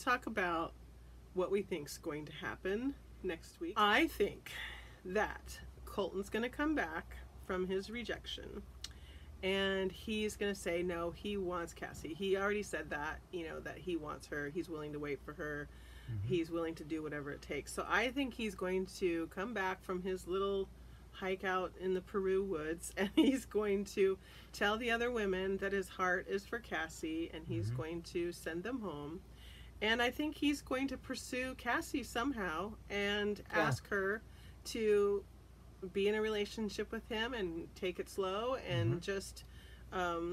let's talk about what we think's going to happen next week. I think that Colton's going to come back from his rejection, and he's going to say no, he wants Cassie. He already said that, that he wants her. He's willing to wait for her. He's willing to do whatever it takes. So I think he's going to come back from his little hike out in the Peru woods, and he's going to tell the other women that his heart is for Cassie, and he's going to send them home. And I think he's going to pursue Cassie somehow and ask her to be in a relationship with him and take it slow and just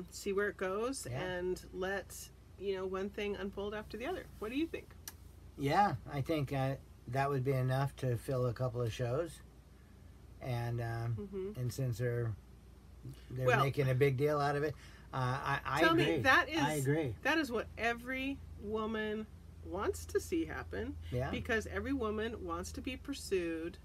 see where it goes and let one thing unfold after the other. What do you think? Yeah, I think that would be enough to fill a couple of shows. And and since they're making a big deal out of it, I agree. I agree. That is what every woman wants to see happen. Yeah. Because every woman wants to be pursued.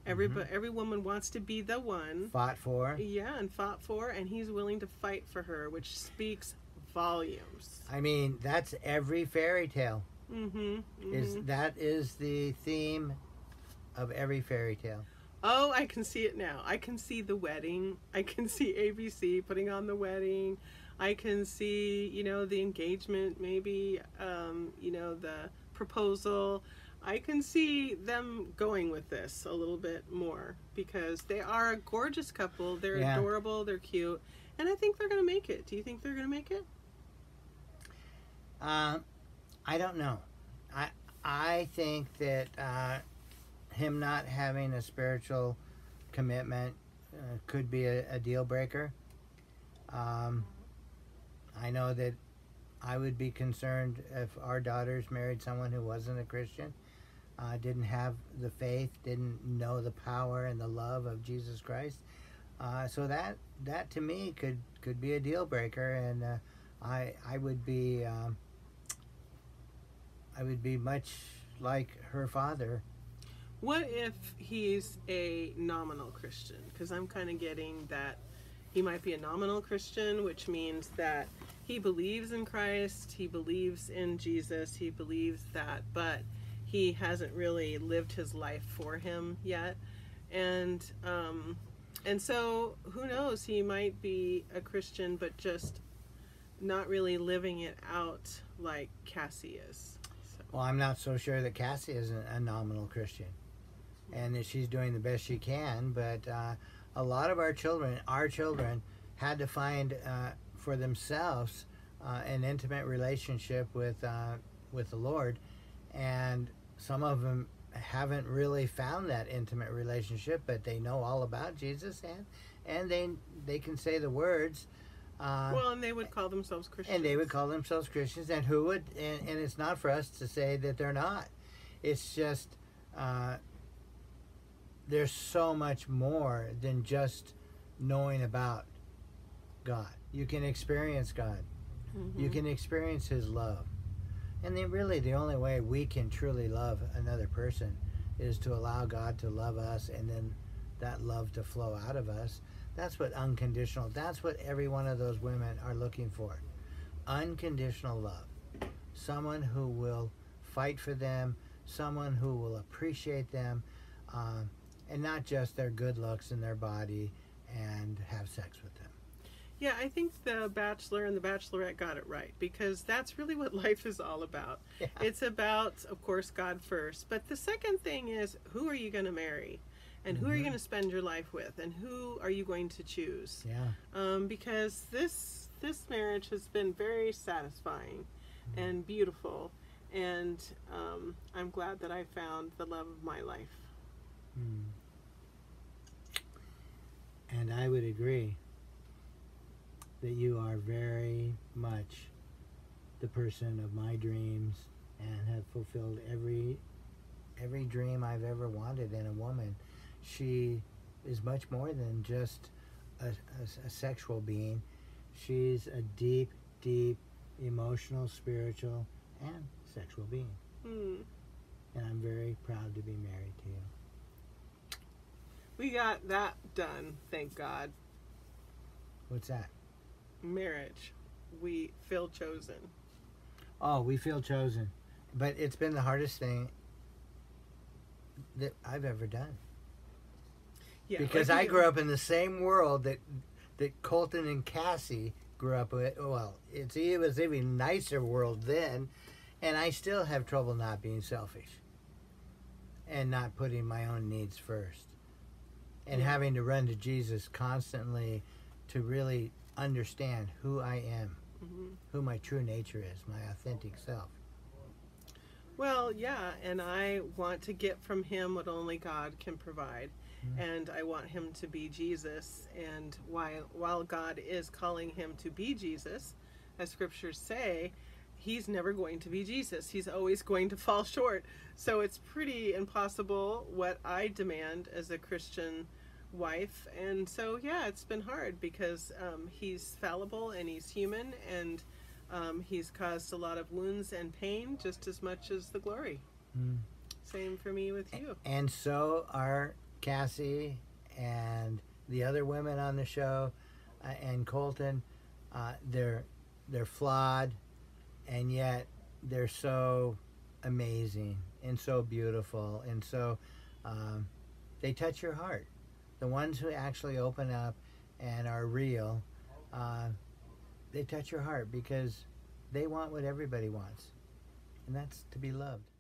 Every woman wants to be the one. Fought for. Yeah, and fought for, and he's willing to fight for her, which speaks volumes. I mean, that's every fairy tale. That is the theme of every fairy tale. Oh, I can see it now. I can see the wedding. I can see ABC putting on the wedding. I can see, the engagement, maybe, the proposal. I can see them going with this a little bit more because they are a gorgeous couple. They're adorable. They're cute. And I think they're going to make it. Do you think they're going to make it? I don't know. I think that him not having a spiritual commitment could be a deal breaker. I know that I would be concerned if our daughters married someone who wasn't a Christian, didn't have the faith, didn't know the power and the love of Jesus Christ. So that to me could be a deal breaker, and I would be much like her father. What if he's a nominal Christian? Because I'm kind of getting that he might be a nominal Christian, which means that he believes in Christ, he believes in Jesus, he believes that, but he hasn't really lived his life for him yet. And so who knows, he might be a Christian, but just not really living it out like Cassie is. So. Well, I'm not so sure that Cassie is a nominal Christian, and that she's doing the best she can, but a lot of our children had to find for themselves an intimate relationship with the Lord, and some of them haven't really found that intimate relationship, but they know all about Jesus, and they can say the words. And they would call themselves Christians. And they would call themselves Christians, and and it's not for us to say that they're not. It's just there's so much more than just knowing about God. You can experience God. You can experience His love. And then really the only way we can truly love another person is to allow God to love us, and then that love to flow out of us. That's what that's what every one of those women are looking for. Unconditional love. Someone who will fight for them, someone who will appreciate them, and not just their good looks and their body and have sex with them. Yeah, I think the Bachelor and the Bachelorette got it right, because that's really what life is all about. Yeah. It's about, of course, God first. But the second thing is, who are you going to marry? And who are you going to spend your life with? And who are you going to choose? Yeah. Because this marriage has been very satisfying and beautiful. And I'm glad that I found the love of my life. And I would agree that you are very much the person of my dreams and have fulfilled every dream I've ever wanted in a woman. She is much more than just a sexual being. She's a deep, deep, emotional, spiritual, and sexual being. And I'm very proud to be married to you. We got that done, thank God. What's that? Marriage. We feel chosen. Oh, we feel chosen. but it's been the hardest thing that I've ever done. Yeah, because like I grew up in the same world that Colton and Cassie grew up with. Well, it was an even nicer world then, and I still have trouble not being selfish and not putting my own needs first, and having to run to Jesus constantly to really understand who I am, who my true nature is, my authentic self. Well, yeah, and I want to get from him what only God can provide. And I want him to be Jesus. And while God is calling him to be Jesus, as scriptures say, he's never going to be Jesus. He's always going to fall short. So it's pretty impossible what I demand as a Christian wife. And so, yeah, it's been hard because he's fallible and he's human, and he's caused a lot of wounds and pain just as much as the glory. Same for me with you. And so are Cassie and the other women on the show, and Colton. They're flawed, and yet they're so amazing and so beautiful, and so they touch your heart. The ones who actually open up and are real, they touch your heart because they want what everybody wants, and that's to be loved.